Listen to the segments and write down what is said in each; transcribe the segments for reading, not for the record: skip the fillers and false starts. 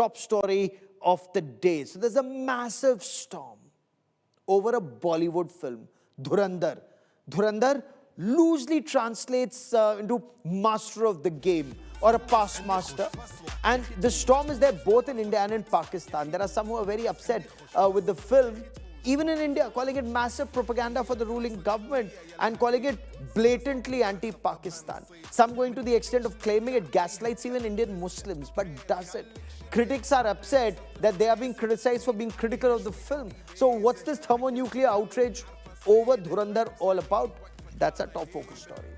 top story of the day. So there's a massive storm over a Bollywood film, Dhurandhar. Dhurandhar loosely translates into master of the game or a past master. And the storm is there both in India and in Pakistan. There are some who are very upset with the film, even in India, calling it massive propaganda for the ruling government and calling it blatantly anti-Pakistan. Some going to the extent of claiming it gaslights even Indian Muslims. But does it? Critics are upset that they are being criticized for being critical of the film. So what's this thermonuclear outrage over Dhurandhar all about? That's our top focus story.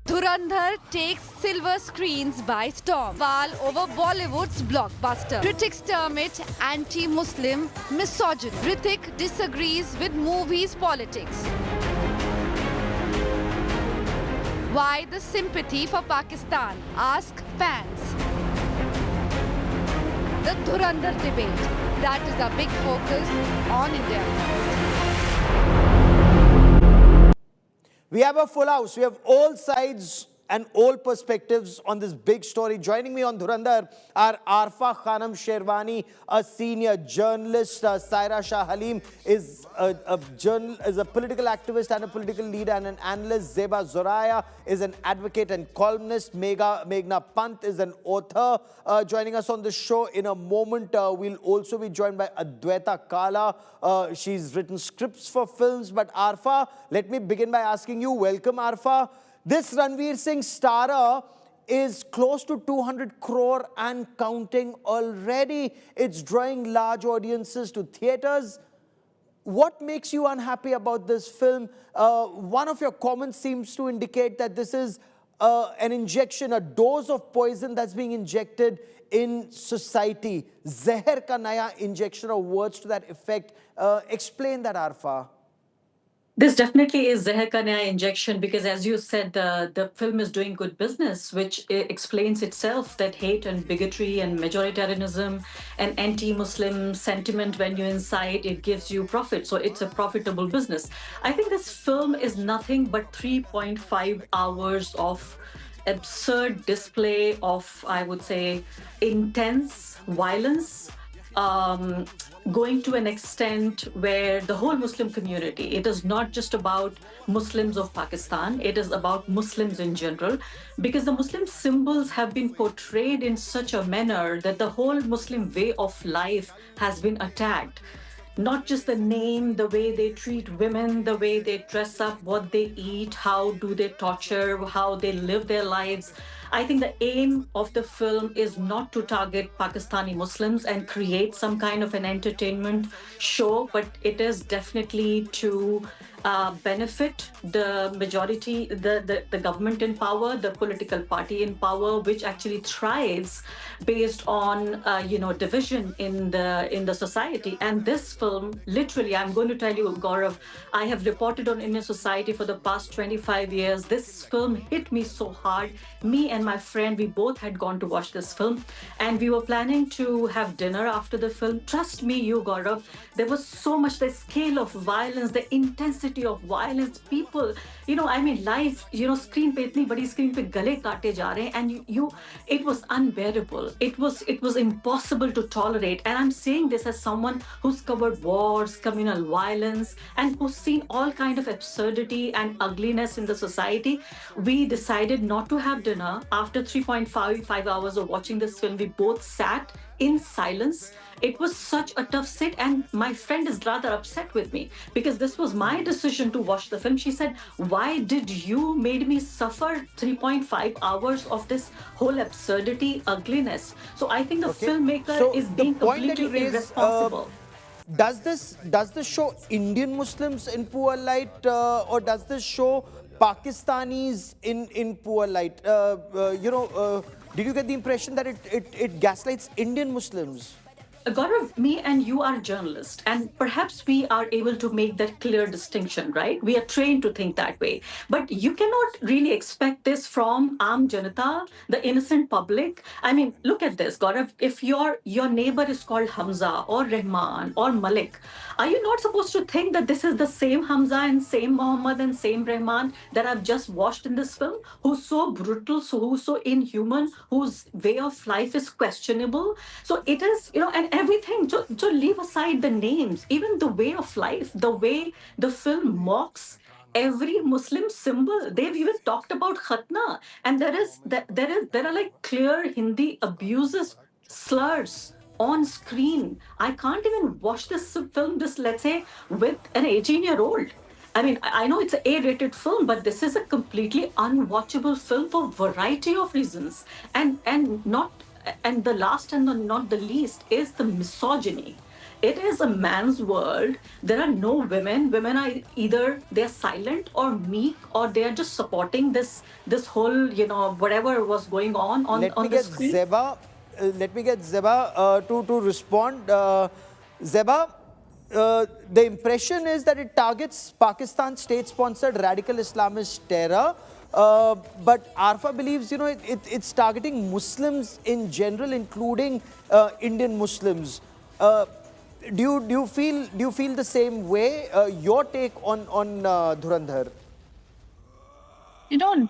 Dhurandhar takes silver screens by storm, while over Bollywood's blockbuster. Critics term it anti-Muslim misogyny. Hrithik disagrees with movie's politics. Why the sympathy for Pakistan? Ask fans. The Dhurandhar debate. That is our big focus on India. We have a full house. We have all sides and all perspectives on this big story. Joining me on Dhurandhar are Arfa Khanam Sherwani, a senior journalist. Saira Shah Halim is a political activist and a political leader and an analyst. Zeba Zoraya is an advocate and columnist. Meghna Pant is an author. Joining us on the show in a moment, we'll also be joined by Adwaita Kala. She's written scripts for films. But Arfa, let me begin by asking you, welcome Arfa. This Ranveer Singh starrer is close to 200 crore and counting already. It's drawing large audiences to theatres. What makes you unhappy about this film? One of your comments seems to indicate that this is an injection, a dose of poison that's being injected in society. Zehar ka naya injection, or words to that effect. Explain that, Arfa. This definitely is Zehar Ka Naya injection because, as you said, the film is doing good business, which explains itself that hate and bigotry and majoritarianism and anti-Muslim sentiment, when you incite, it gives you profit. So it's a profitable business. I think this film is nothing but 3.5 hours of absurd display of, I would say, intense violence, going to an extent where the whole Muslim community, it is not just about Muslims of Pakistan, it is about Muslims in general, because the Muslim symbols have been portrayed in such a manner that the whole Muslim way of life has been attacked. Not just the name, the way they treat women, the way they dress up, what they eat, how do they torture, how they live their lives. I think the aim of the film is not to target Pakistani Muslims and create some kind of an entertainment show, but it is definitely to benefit the majority, the government in power, the political party in power, which actually thrives based on division in the society. And this film, literally, I'm going to tell you, Gaurav, I have reported on Indian society for the past 25 years. This film hit me so hard. Me and my friend, we both had gone to watch this film, and we were planning to have dinner after the film. Trust me, you, Gaurav, there was so much, the scale of violence, the intensity of violence, people, life, screen pe itni badi screen pe gale kaate ja rahe, and it was unbearable. It was impossible to tolerate. And I'm saying this as someone who's covered wars, communal violence, and who's seen all kind of absurdity and ugliness in the society. We decided not to have dinner. After 3.5 hours of watching this film, we both sat in silence. It was such a tough sit, and my friend is rather upset with me because this was my decision to watch the film. She said, why did you made me suffer 3.5 hours of this whole absurdity, ugliness? So I think the filmmaker is being completely irresponsible. Does this show Indian Muslims in poor light, or does this show Pakistanis in poor light? Did you get the impression that it gaslights Indian Muslims? Gaurav, me and you are journalists, and perhaps we are able to make that clear distinction, right? We are trained to think that way. But you cannot really expect this from Aam Janata, the innocent public. I mean, look at this, Gaurav. If your neighbor is called Hamza or Rahman or Malik, are you not supposed to think that this is the same Hamza and same Muhammad and same Rahman that I've just watched in this film, who's so brutal, who's so inhuman, whose way of life is questionable? So it is, and everything, to leave aside the names, even the way of life, the way the film mocks every Muslim symbol. They've even talked about khatna, and there are like clear Hindi abuses, slurs on screen. I can't even watch this film, this, let's say, with an 18-year-old. I mean, I know it's an A-rated film, but this is a completely unwatchable film for a variety of reasons. And not and the last and not the least is the misogyny. It is a man's world. There are no women. Women are either they're silent or meek, or they are just supporting this whole, whatever was going on the screen. Let me get Zeba to respond. Zeba, the impression is that it targets Pakistan state-sponsored radical Islamist terror. But Arfa believes, it's targeting Muslims in general, including Indian Muslims. Do you feel the same way? Your take on Dhurandhar?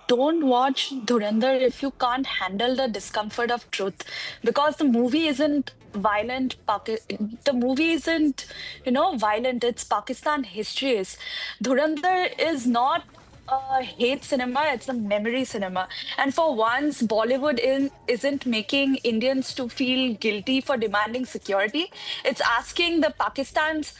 Don't watch Dhurandhar if you can't handle the discomfort of truth, because the movie isn't violent. The movie isn't, violent. It's Pakistan histories. Dhurandhar is not a hate cinema, it's a memory cinema. And for once, Bollywood isn't making Indians to feel guilty for demanding security. It's asking the Pakistan's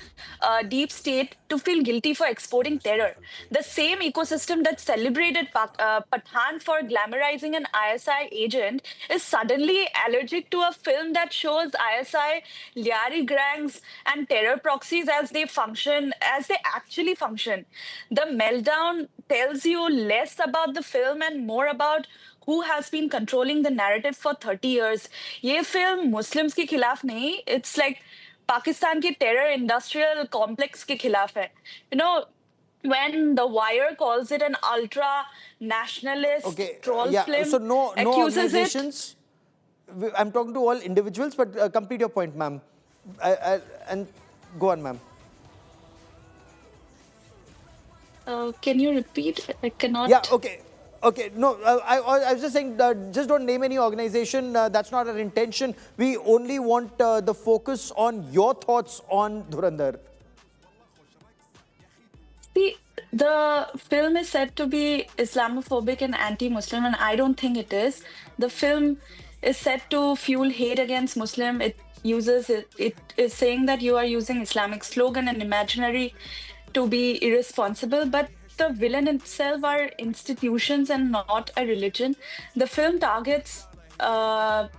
deep state to feel guilty for exporting terror. The same ecosystem that celebrated Pathan for glamorizing an ISI agent is suddenly allergic to a film that shows ISI liari gangs and terror proxies as they actually function. The meltdown tells you less about the film and more about who has been controlling the narrative for 30 years. ये film Muslims के खिलाफ नहीं, it's like Pakistan के terror industrial complex के खिलाफ है. When The Wire calls it an ultra nationalist Okay, troll yeah. film, So no accuses it. organizations. I'm talking to all individuals, but complete your point, ma'am. And go on, ma'am. Can you repeat? I cannot. Yeah, okay. Okay, no, I was just saying, just don't name any organization. That's not our intention. We only want the focus on your thoughts on Dhurandhar. See, the film is said to be Islamophobic and anti-Muslim, and I don't think it is. The film is said to fuel hate against Muslim. It is saying that you are using Islamic slogan and imaginary to be irresponsible, but the villain itself are institutions and not a religion. The film targets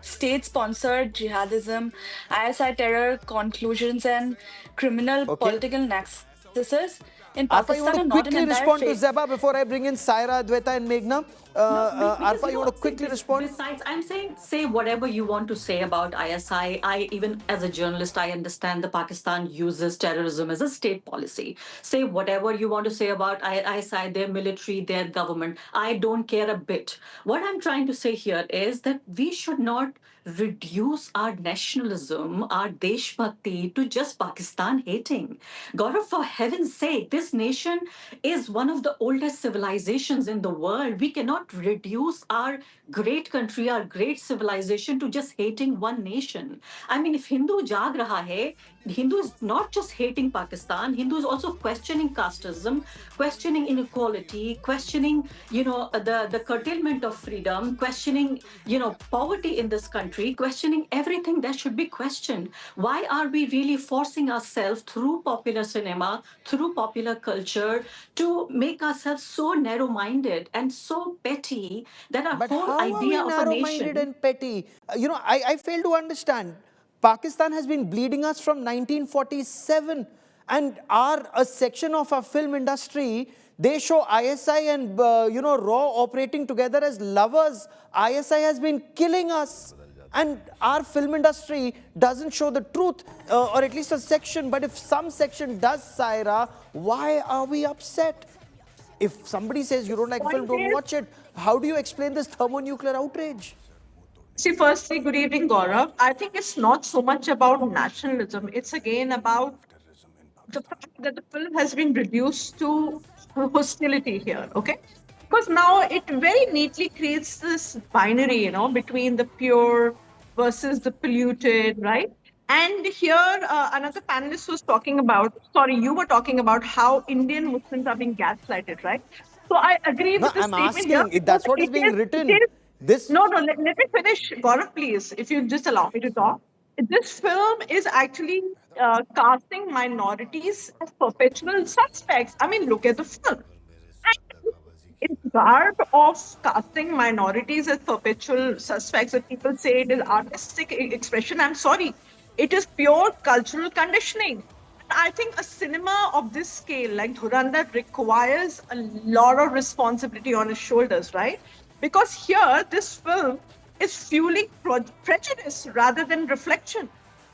state-sponsored jihadism, ISI terror conclusions, and criminal political nexuses in Arfa, you Pakistan want to and not an quickly entire respond to faith. Zeba before I bring in Saira, Adwaita, and Meghna? Arfa, you want to quickly respond? Besides, I'm saying, say whatever you want to say about ISI. Even as a journalist, I understand that Pakistan uses terrorism as a state policy. Say whatever you want to say about ISI, their military, their government. I don't care a bit. What I'm trying to say here is that we should not reduce our nationalism, our deshbhakti to just Pakistan hating. Gaurav, for heaven's sake, this nation is one of the oldest civilizations in the world. We cannot reduce our great country, our great civilization to just hating one nation. I mean, if Hindu jag raha hai, Hindu is not just hating Pakistan, Hindu is also questioning casteism, questioning inequality, questioning, the curtailment of freedom, questioning, poverty in this country, questioning everything that should be questioned. Why are we really forcing ourselves through popular cinema, through popular culture, to make ourselves so narrow-minded and so petty that our But whole how are we idea of a narrow-minded nation... and petty? I fail to understand. Pakistan has been bleeding us from 1947, and a section of our film industry, they show ISI and RAW operating together as lovers. ISI has been killing us. And our film industry doesn't show the truth, or at least a section. But if some section does, Saira, why are we upset? If somebody says you don't like a film, don't watch it. How do you explain this thermonuclear outrage? See, firstly, good evening, Gaurav. I think it's not so much about nationalism. It's again about the fact that the film has been reduced to hostility here, okay? Because now it very neatly creates this binary, between the pure versus the polluted, right? And here, another panelist was talking about, sorry, you were talking about how Indian Muslims are being gaslighted, right? So I agree No, with the I'm statement asking, here. that's what is It being written. it is This no, no, let me finish. Gaurav, please, if you just allow me to talk. This film is actually casting minorities as perpetual suspects. I mean, look at the film. And in garb of casting minorities as perpetual suspects, and people say it is artistic expression, I'm sorry. It is pure cultural conditioning. I think a cinema of this scale, like Dhurandhar, requires a lot of responsibility on his shoulders, right? Because here, this film is fueling prejudice rather than reflection.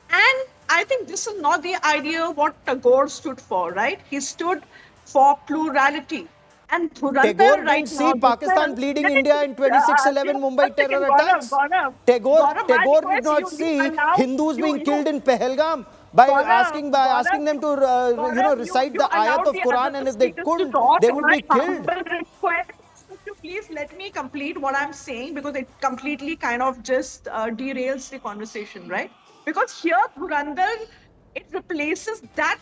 And I think this is not the idea what Tagore stood for, right? He stood for plurality. And Tagore Dhurandhar right didn't see now, the Pakistan film, bleeding India in 26/11 Mumbai one second, terror Gaurav, attacks. Gaurav, Tagore, my Tagore did request, not you see allow, Hindus being you, killed in Pahalgam by Gaurav, asking them to Gaurav, recite you the ayat allowed of the Quran, other and if they speakers to couldn't, talk. they would My be killed. humble request is to please let me complete what I'm saying, because it completely kind of just derails the conversation, right? Because here, Dhurandhar, it replaces that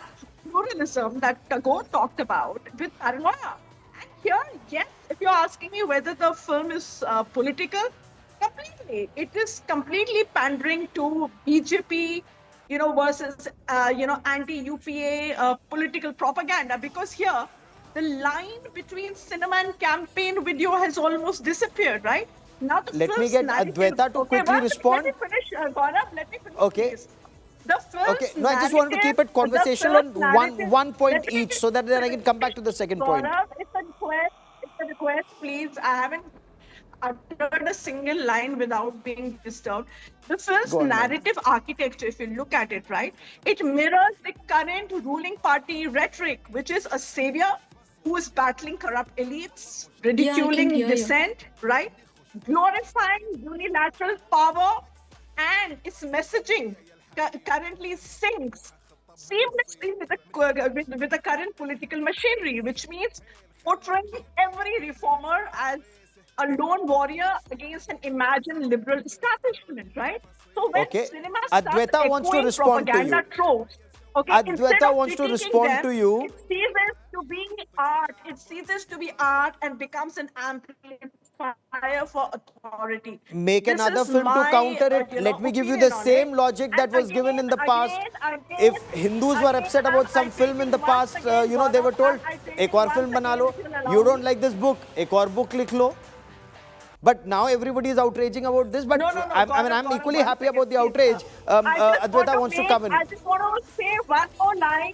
pluralism that Tagore talked about with paranoia. And here, yes, if you're asking me whether the film is political, completely. It is completely pandering to BJP, versus, anti-UPA political propaganda. Because here, the line between cinema and campaign video has almost disappeared, right? Now the Let me film's get narrative. Adwaita to Okay, quickly let me respond. finish, Gaurav. Let me finish, Okay. please. The Okay, film's no, I just wanted to keep it narrative, the conversational film's on narrative. one point Let me each, so that then I can come back to the second point. Gaurav, it's a request. It's a request, please. I haven't uttered a single line without being disturbed. The film's Go on, ma'am. narrative architecture, if you look at it, right, it mirrors the current ruling party rhetoric, which is a savior who is battling corrupt elites, ridiculing hear you. dissent, right, glorifying unilateral power, and its messaging currently syncs seamlessly with the current political machinery, which means portraying every reformer as a lone warrior against an imagined liberal establishment, right? So when Okay. cinema starts Adwaita wants to echoing respond to propaganda you. tropes, okay, Adwaita instead of wants to critiquing respond them, to you. it ceases to be art. It ceases to be art and becomes an amplifier for authority. Make This another is film to my, counter it. Let me give you the opinion on same it. logic that And was given in the past. again, If Hindus were upset about some film in the past, they were told, एक और film बना लो. You don't like this book, एक और book लिख लो. But now everybody is outraging about this. But No, I'm equally happy about the outrage. Adwaita wants to come in. I just want to say one more line.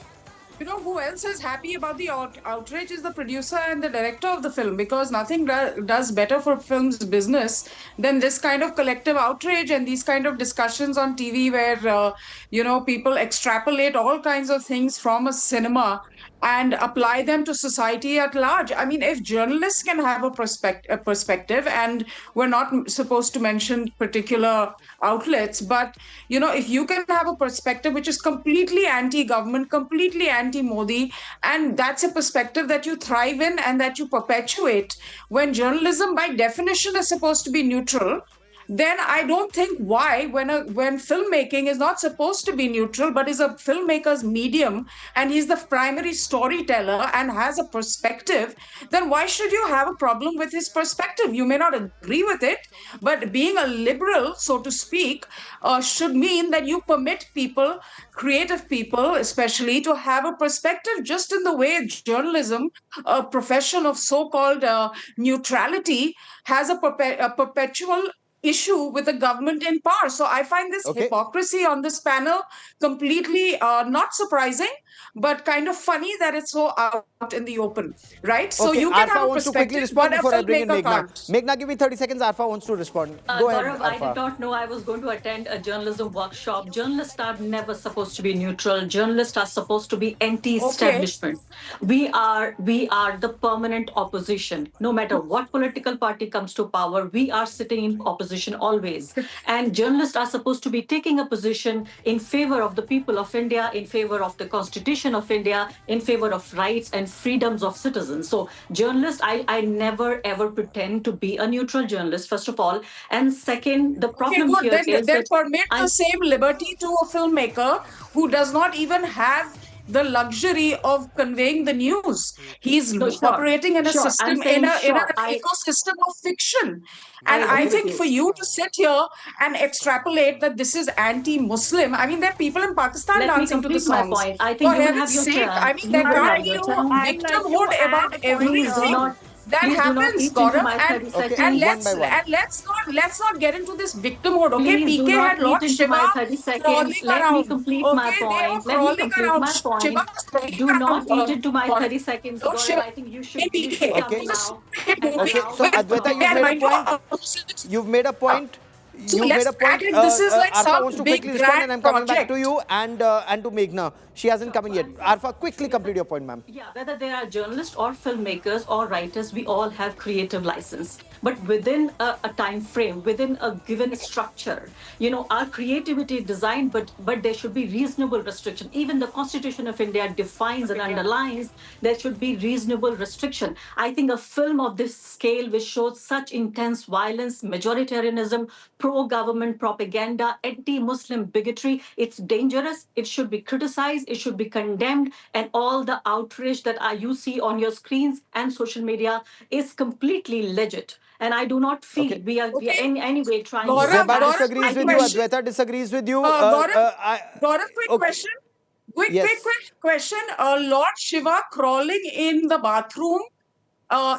You know who else is happy about the outrage is the producer and the director of the film, because nothing does better for film's business than this kind of collective outrage and these kind of discussions on TV where people extrapolate all kinds of things from a cinema and apply them to society at large. I mean, if journalists can have a perspective, and we're not supposed to mention particular outlets, but if you can have a perspective which is completely anti-government, completely anti-Modi, and that's a perspective that you thrive in and that you perpetuate, when journalism by definition is supposed to be neutral, then I don't think why, when filmmaking is not supposed to be neutral but is a filmmaker's medium and he's the primary storyteller and has a perspective, then why should you have a problem with his perspective? You may not agree with it, but being a liberal, so to speak, should mean that you permit people, creative people especially, to have a perspective, just in the way journalism, a profession of so-called neutrality, has a perpetual issue with the government in power. So I find this Okay. hypocrisy on this panel completely not surprising, but kind of funny that it's so out in the open, right? So Okay, you can Arfa have a wants to quickly perspective, respond but a before I bring in filmmaker Meghna. can't. Meghna, give me 30 seconds. Arfa wants to respond. Go ahead, Gaurav, I Arfa. did not know I was going to attend a journalism workshop. Journalists are never supposed to be neutral. Journalists are supposed to be anti-establishment. We are the permanent opposition. No matter what political party comes to power, we are sitting in opposition always. And journalists are supposed to be taking a position in favor of the people of India, in favor of the Constitution of India, in favor of rights and freedoms of citizens. So journalists, I never ever pretend to be a neutral journalist, first of all. And second, the Okay, problem good. here Then is that permit the same liberty to a filmmaker who does not even have the luxury of conveying the news. He's no, sure, operating in a sure. I'm system, saying in an sure. ecosystem of fiction. I And agree I with think you. for you to sit here and extrapolate that this is anti-Muslim, I mean, there are people in Pakistan Let me dancing to the complete my songs. point. I For think you will have heaven's your sake, turn. I mean, You there will have can't be your no turn. victimhood about Please do everything not. that Please do not happens, eat into Gaurav, my 30 Okay, seconds. one by one. let's not get into this victimhood. Okay, Please do PK not had Lord eat into Shiva my 30 seconds. crawling Let me around. complete my Okay, they were point. Let me crawling complete around. my Shiva point. was crawling Do not around. eat into my 30 seconds, Lord Gaurav. Shiva. I think you Hey, should PK, come Okay. now and Okay, allow. so Adwaita, you've made a point. You've made a point. So You've made let's a point. act like this is like Arfa some wants to big quickly respond, grand and I'm coming back to project. you and to Meghna. She hasn't come in yet. Arfa, quickly complete your point, ma'am. Yeah, whether they are journalists or filmmakers or writers, we all have creative license. But within a time frame, within a given structure, our creativity is designed, but there should be reasonable restriction. Even the Constitution of India defines and underlines there should be reasonable restriction. I think a film of this scale, which shows such intense violence, majoritarianism, pro-government propaganda, anti-Muslim bigotry, it's dangerous. It should be criticized. It should be condemned. And all the outrage that you see on your screens and social media is completely legit. And I do not feel Okay. we are Okay. in any way trying to Gaurav, Zeba suppress. disagrees quick with you. question. Adwaita disagrees with you. Gaurav, quick Okay. question. Quick Yes. question. Lord Shiva crawling in the bathroom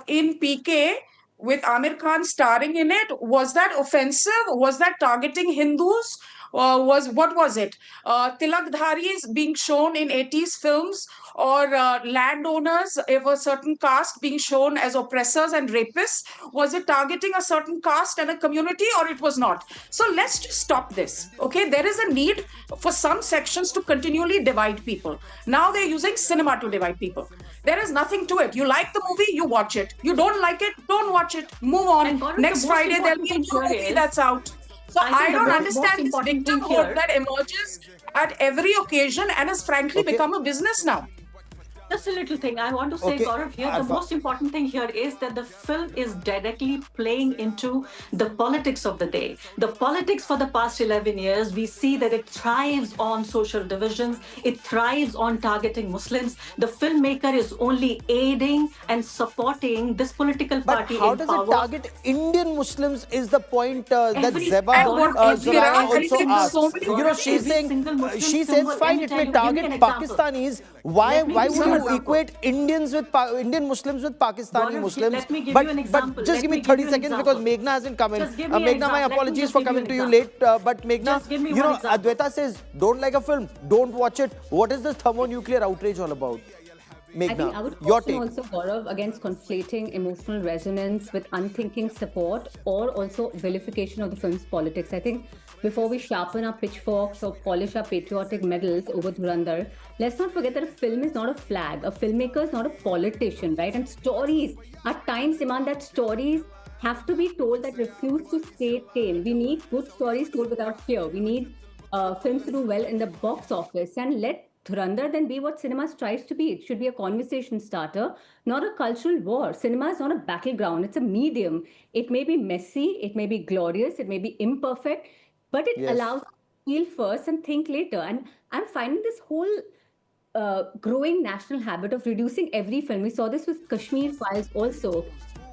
in PK with Amir Khan starring in it. Was that offensive? Was that targeting Hindus? What was it? Tilakdharis being shown in 80s films, or landowners of a certain caste being shown as oppressors and rapists? Was it targeting a certain caste and a community, or it was not? So let's just stop this. Okay, there is a need for some sections to continually divide people. Now they're using cinema to divide people. There is nothing to it. You like the movie, you watch it. You don't like it, don't watch it. Move on. And Gaurav, Next the most Friday there'll be a important new thing here movie is- that's out. So I think I the don't most understand this important thing victimhood here- that emerges at every occasion and has frankly Okay. become a business now. Just a little thing I want to say, Okay, Gaurav, here. The Alpha. most important thing here is that the film is directly playing into the politics of the day. The politics for the past 11 years, we see that it thrives on social divisions, it thrives on targeting Muslims. The filmmaker is only aiding and supporting this political But party how in does power. it target Indian Muslims is the point that Every- Zeba And what Zoraya every also single- asked. so many- She's every saying, single Muslim she symbol, says, fine, let it me may tell you, give me target an example. Pakistanis. Why Let me would give you an you example. equate Indian Muslims with Pakistani Gaurav, Muslims? let me give but, you an but example. just Let give me me give 30 you an seconds example. because Meghna hasn't come in. Just give me an Meghna, my example. Let me apologies just for give you coming an to you example. late. But Meghna, Just give me one example. Adwaita says, don't like a film, don't watch it. What is this thermonuclear outrage all about? I think I Meghna, would your caution take. also, Gaurav, against conflating emotional resonance with unthinking support or also vilification of the film's politics. I think before we sharpen our pitchforks or polish our patriotic medals over Dhurandhar, let's not forget that a film is not a flag. A filmmaker is not a politician, right? And stories at times demand that stories have to be told that refuse to stay tame. We need good stories told without fear. We need films to do well in the box office, and let Dhurandhar then be what cinema strives to be. It should be a conversation starter, not a cultural war. Cinema is not a battleground, it's a medium. It may be messy, it may be glorious, it may be imperfect, but it Yes. allows us to feel first and think later. And I'm finding this whole growing national habit of reducing every film. We saw this with Kashmir Files also.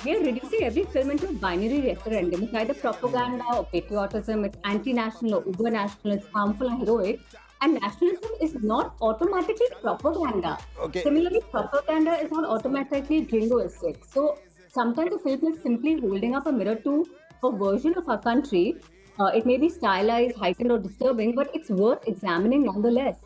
We are reducing every film into a binary referendum. It's either propaganda or patriotism, it's anti-national or uber-national, it's harmful or heroic. And nationalism is not automatically propaganda. Okay. Similarly, propaganda is not automatically jingoistic. So sometimes the film is simply holding up a mirror to a version of our country. It may be stylized, heightened, or disturbing, but it's worth examining nonetheless.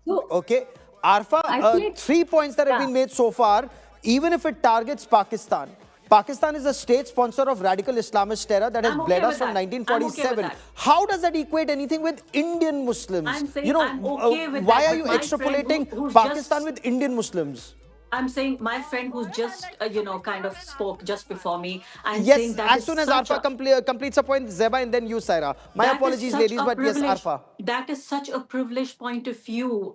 So, Okay. Arfa, I feel like, 3 points that have yeah. been made so far, even if it targets Pakistan. Pakistan is a state sponsor of radical Islamist terror that has I'm okay bled us with from that. I'm okay with 1947. that. How does that equate anything with Indian Muslims? I'm saying I'm okay with why that, are but you my friend extrapolating who's Pakistan just- with Indian Muslims? I'm saying my friend who's just, kind of spoke just before me. I'm Yes, saying that as is soon as such Arfa a- completes a point, Zeba, and then you, Saira. My That is apologies, such ladies, a but yes, privilege. Arfa. That is such a privileged point of view.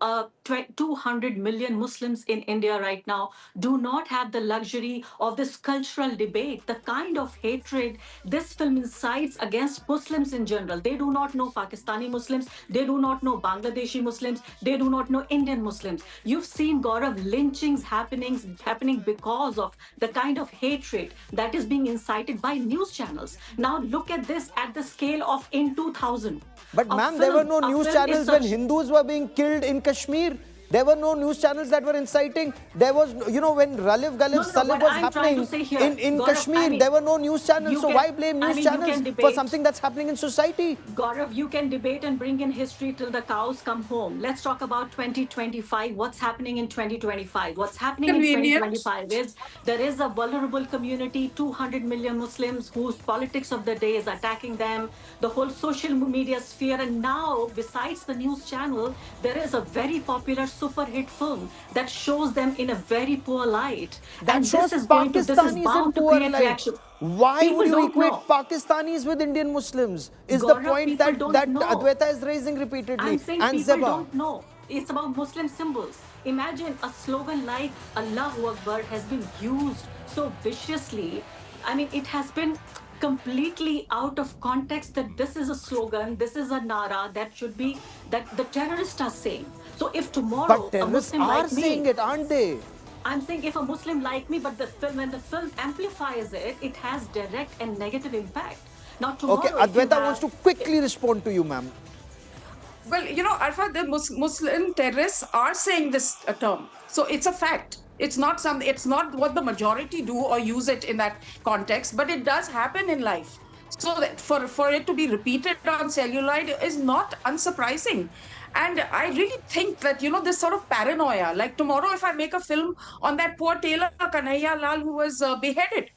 200 million Muslims in India right now do not have the luxury of this cultural debate, the kind of hatred this film incites against Muslims in general. They do not know Pakistani Muslims, they do not know Bangladeshi Muslims, they do not know Indian Muslims. You've seen Gaurav lynchings happening because of the kind of hatred that is being incited by news channels. Now look at this at the scale of in 2000. But A ma'am, there were film- no a news film is channels when such- Hindus were being killed in Kashmir. There were no news channels that were inciting. There was, when Ralif Galif No, Salif what was I'm trying to happening say here, in Gaurav, Kashmir, there were no news channels. you So can- why blame news you channels can for debate- something that's happening in society? Gaurav, you can debate and bring in history till the cows come home. Let's talk about 2025. What's happening in 2025? What's happening in Convenient. 2025 is there is a vulnerable community, 200 million Muslims, whose politics of the day is attacking them, the whole social media sphere. And now, besides the news channel, there is a very popular super hit film that shows them in a very poor light. That and shows this is bound Pakistanis in to poor create light. reaction. Why People would you don't equate know. Pakistanis with Indian Muslims? Is the Gaurav, point people that don't know. Advaita is raising repeatedly. I'm saying And people Zeba. don't know. It's about Muslim symbols. Imagine a slogan like Allahu Akbar has been used so viciously. I mean, it has been completely out of context that this is a slogan, this is a nara that should be, that the terrorists are saying. So if tomorrow But a terrorists Muslim are like me, saying it, aren't they? I'm saying if a Muslim like me, but when the film amplifies it, it has direct and negative impact. Now tomorrow, Okay, if you Advaita have- wants to quickly respond to you, ma'am. Well, Arfa, the Muslim terrorists are saying this term, so it's a fact. It's not something. It's not what the majority do or use it in that context, but it does happen in life. So that for it to be repeated on celluloid is not unsurprising. And I really think that this sort of paranoia. Like tomorrow, if I make a film on that poor tailor Kanhaiya Lal who was beheaded,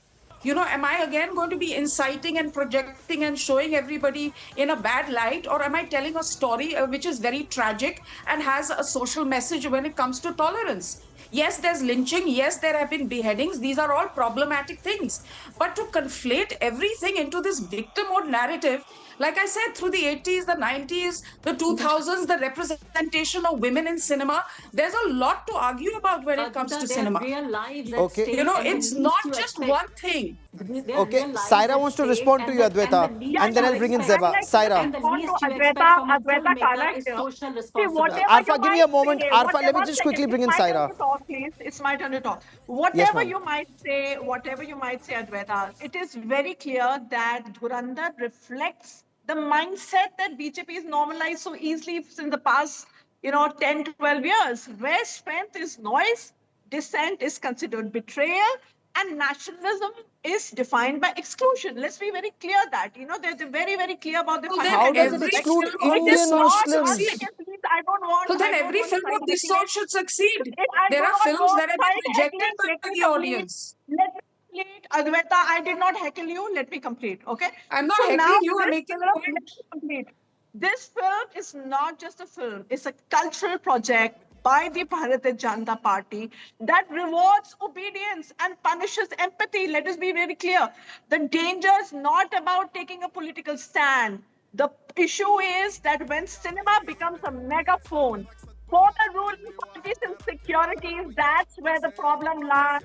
am I again going to be inciting and projecting and showing everybody in a bad light? Or am I telling a story which is very tragic and has a social message when it comes to tolerance? Yes, there's lynching. Yes, there have been beheadings. These are all problematic things. But to conflate everything into this victim mode narrative, like I said, through the 80s, the 90s, the 2000s, the representation of women in cinema, there's a lot to argue about when it comes to their cinema. real lives at Okay. stake, and the It's least not you just expect- one thing. Their Okay, real lives Saira at wants to stake, respond to you, and the Advaita, least and then you I'll bring in expect- Zeba. Saira. And the Respond least to you expect from a Advaita filmmaker correct is here. social See, responsibility. whatever Arfa, you give me a might moment. say, Arfa, let me one just second, quickly bring in it's my Saira. turn to talk, please. It's my turn to talk. Yes, Whatever ma'am. you might say, Advaita, it is very clear that Dhurandhar reflects the mindset that BJP is normalized so easily since the past, 10, 12 years, where strength is noise, dissent is considered betrayal, and nationalism is defined by exclusion. Let's be very clear that, they're very, very clear about the So then How does it every exclude film of It this is Indian sort not, should one Muslims? succeed. second, please, I don't want, So then I don't every want to film cite of this heckling. sort should succeed. I There do are not films want that have been cite rejected heckling. by Let me the complete. audience. Let me complete, Advaita. I did not heckle you. Let me complete. Okay. I'm not So heckling now you, I'm this making film, a let point. me complete. This film is not just a film. It's a cultural project by the Bharatiya Janata Party that rewards obedience and punishes empathy. Let us be very clear. The danger is not about taking a political stand. The issue is that when cinema becomes a megaphone for the ruling parties and securities, that's where the problem lies.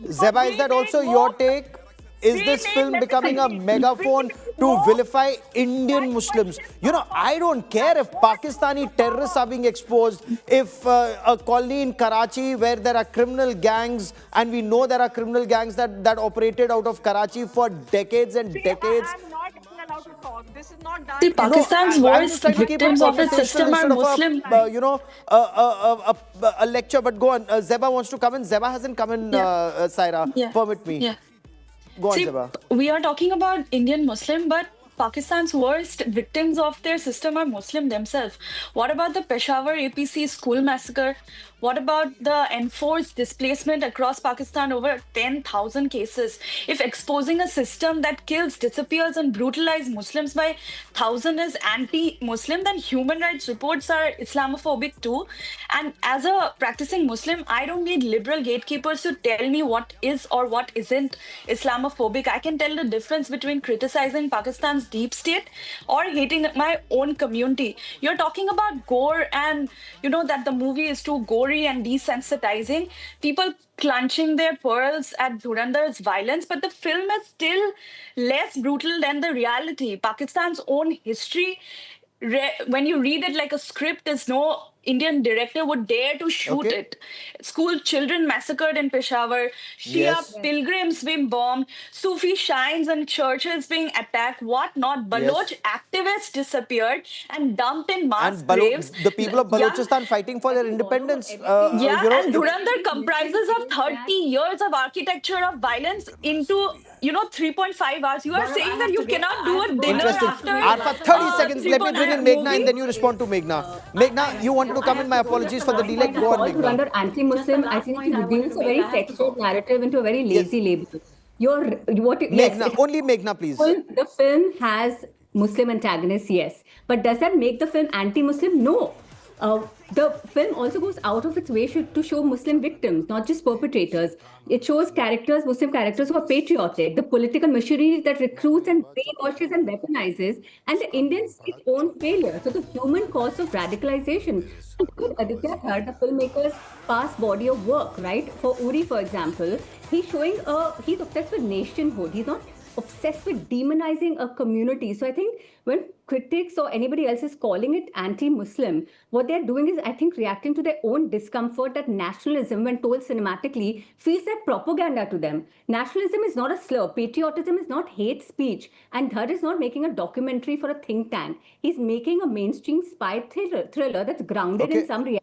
Zeba, is that also your take? Is this film becoming a megaphone to vilify Indian Muslims? I don't care if Pakistani terrorists are being exposed, if a colony in Karachi where there are criminal gangs, and we know there are criminal gangs that operated out of Karachi for decades and decades. I'm not even allowed to talk. This is not done. See, Pakistan's I'm worst just trying to keep it victims of its conversational system are instead of Muslim. a lecture. But go on. Zeba wants to come in. Zeba hasn't come in, Saira. Yeah. Permit me. Yeah. Go on, See, Zeba. we are talking about Indian Muslim, but Pakistan's worst victims of their system are Muslim themselves. What about the Peshawar APC school massacre? What about the enforced displacement across Pakistan, over 10,000 cases? If exposing a system that kills, disappears, and brutalizes Muslims by thousands is anti-Muslim, then human rights reports are Islamophobic too. And as a practicing Muslim, I don't need liberal gatekeepers to tell me what is or what isn't Islamophobic. I can tell the difference between criticizing Pakistan's deep state or hating my own community. You're talking about gore and, that the movie is too gory and desensitizing, people clenching their pearls at Dhurandhar's violence, but the film is still less brutal than the reality. Pakistan's own history, when you read it like a script, there's no Indian director would dare to shoot Okay. it. School children massacred in Peshawar, Shia Yes. pilgrims being bombed, Sufi shrines and churches being attacked, whatnot. Baloch activists disappeared and dumped in mass And graves. the people of Balochistan fighting for their independence. Yeah, and Dhurandhar comprises of 30 years of architecture of violence into 3.5 hours. You are saying that you cannot do a dinner Interesting. after Arfa, 30 seconds. Let me bring in 3.5 Meghna movie? and then you respond to Meghna. Meghna, you wanted to come in. My apologies for the delay. Go on, Meghna. Under anti-Muslim, I think it reduces a very textured narrative into a very lazy label. Meghna, only Meghna, please. The film has Muslim antagonists, yes, but does that make the film anti-Muslim? No. The film also goes out of its way to show Muslim victims, not just perpetrators. It shows Muslim characters who are patriotic, the political machinery that recruits and brainwashes and weaponizes, and the Indian state's own failure. So the human cost of radicalization. Aditya Dhar, the filmmaker's past body of work, right? For Uri, for example, he's obsessed with nationhood. He's not obsessed with demonizing a community. So I think when critics or anybody else is calling it anti-Muslim, what they're doing is, I think, reacting to their own discomfort that nationalism, when told cinematically, feels like propaganda to them. Nationalism is not a slur. Patriotism is not hate speech. And Dhar is not making a documentary for a think tank. He's making a mainstream spy thriller that's grounded in some reality.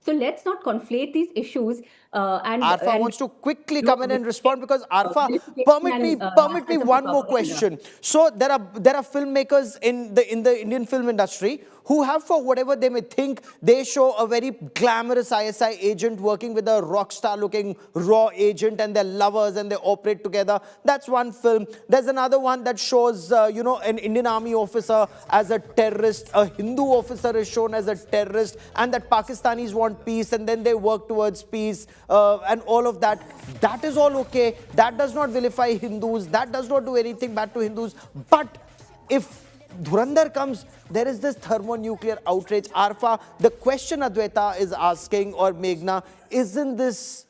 So let's not conflate these issues. Arfa wants to quickly come in and respond because Arfa, permit me one more question. So there are filmmakers in the Indian film industry who have, for whatever they may think, they show a very glamorous ISI agent working with a rock star looking raw agent and they're lovers and they operate together. That's one film. There's another one that shows, an Indian army officer as a terrorist, a Hindu officer is shown as a terrorist, and that Pakistanis want peace and then they work towards peace and all of that. That is all okay. That does not vilify Hindus. That does not do anything bad to Hindus. But if Dhurandhar comes, there is this thermonuclear outrage. Arfa, the question Adwaita is asking, or Meghna, isn't this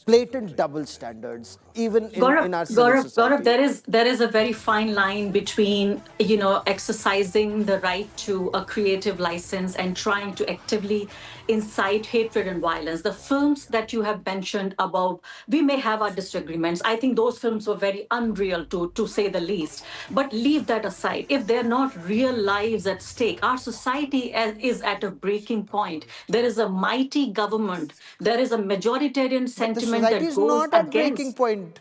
blatant double standards, even in our civil society? Gaurav, there is a very fine line between, exercising the right to a creative license and trying to actively incite hatred and violence. The films that you have mentioned above, we may have our disagreements. I think those films were very unreal, to say the least. But leave that aside. If they're not real lives at stake, our society is at a breaking point. There is a mighty government. There is a majoritarian sentiment that goes not at against breaking point.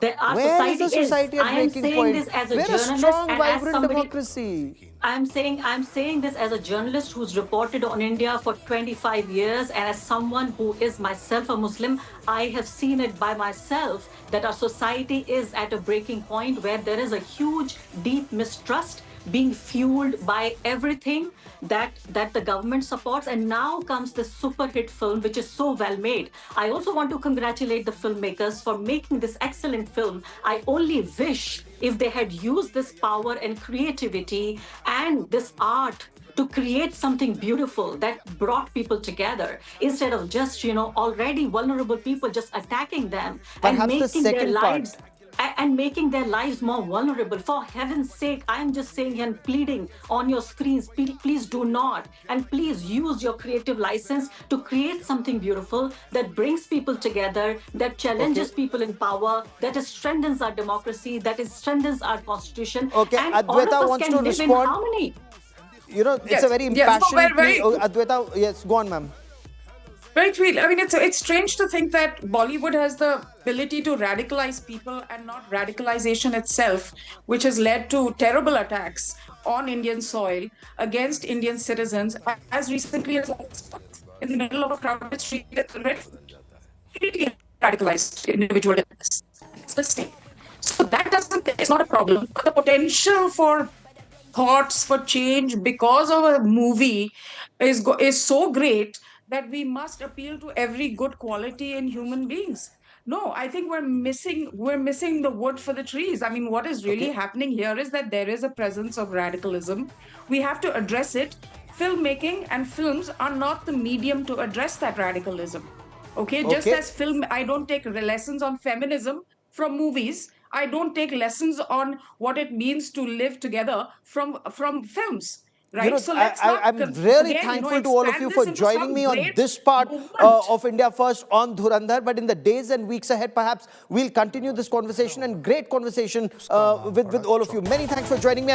Our Where is society the society at I am breaking saying point? this as a We're a journalist strong, and as vibrant somebody. democracy. I'm saying this as a journalist who's reported on India for 25 years, and as someone who is myself a Muslim, I have seen it by myself that our society is at a breaking point where there is a huge, deep mistrust being fueled by everything that the government supports. And now comes this super hit film, which is so well made. I also want to congratulate the filmmakers for making this excellent film. I only wish if they had used this power and creativity and this art to create something beautiful that brought people together, instead of just, already vulnerable people just attacking them Perhaps and the making their second part. lives and making their lives more vulnerable. For heaven's sake, I am just saying and pleading on your screens, please do not. And please use your creative license to create something beautiful that brings people together, that challenges people in power, that strengthens our democracy, that strengthens our constitution. Okay, and Adwaita all of us wants can to live respond. in harmony. It's Yes, a very yes. impassioned No, very- Adwaita, yes, go on, ma'am. Right, I mean, it's strange to think that Bollywood has the ability to radicalize people and not radicalization itself, which has led to terrible attacks on Indian soil against Indian citizens as recently as last month in the middle of a crowded street. Completely radicalized individual. It's the state. So that doesn't. It's not a problem. But the potential for thoughts for change because of a movie is so great that we must appeal to every good quality in human beings. No, I think we're missing the wood for the trees. I mean, what is really Okay. happening here is that there is a presence of radicalism. We have to address it. Filmmaking and films are not the medium to address that radicalism. Okay, just Okay. as film, I don't take lessons on feminism from movies. I don't take lessons on what it means to live together from films, You right? know, So let's not I'm really again, thankful to all of you expand for this into joining some me on great this part movement. of India First on Dhurandhar. But in the days and weeks ahead, perhaps we'll continue this conversation and great conversation with all of you. Many thanks for joining me.